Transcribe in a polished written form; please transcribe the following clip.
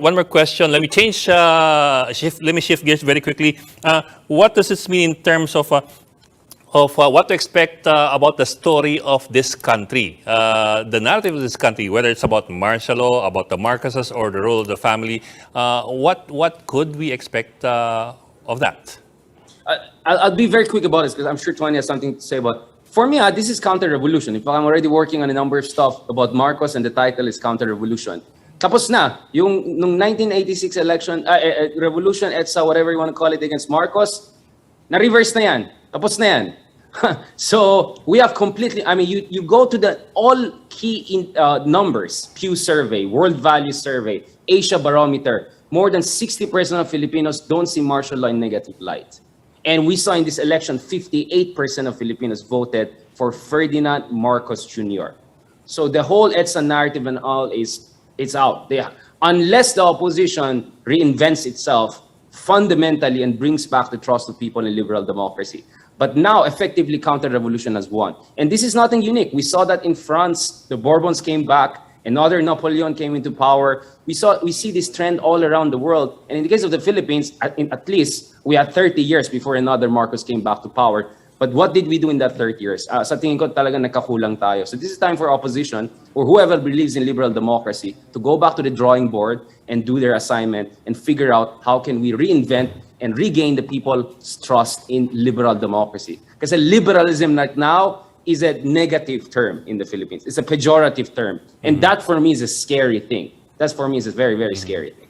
One more question. Let me shift gears very quickly. What does this mean in terms of what to expect about the story of this country, the narrative of this country, whether it's about martial law, about the Marcoses, or the role of the family? What could we expect of that? I'll be very quick about this because I'm sure Tony has something to say about. For me, this is counter-revolution. In fact, I'm already working on a number of stuff about Marcos, and the title is Counter-Revolution. Tapos na, yung nung 1986 election, revolution, EDSA, whatever you want to call it, against Marcos, na-reverse na yan. Tapos na yan. So we have completely, I mean, you go to the all key numbers, Pew Survey, World Value Survey, Asia Barometer, more than 60% of Filipinos don't see martial law in negative light. And we saw in this election, 58% of Filipinos voted for Ferdinand Marcos Jr. So the whole EDSA narrative and all it's out. Unless the opposition reinvents itself fundamentally and brings back the trust of people in liberal democracy. But now, effectively, counter-revolution has won. And this is nothing unique. We saw that in France, the Bourbons came back, another Napoleon came into power. We see this trend all around the world. And in the case of the Philippines, at least, we had 30 years before another Marcos came back to power. But what did we do in that 30 years? Sa tingin ko talaga nagkakulang tayo. So this is time for opposition or whoever believes in liberal democracy to go back to the drawing board and do their assignment and figure out how can we reinvent and regain the people's trust in liberal democracy. Because liberalism right now is a negative term in the Philippines. It's a pejorative term. And that for me is a scary thing. That for me is a very, very scary thing.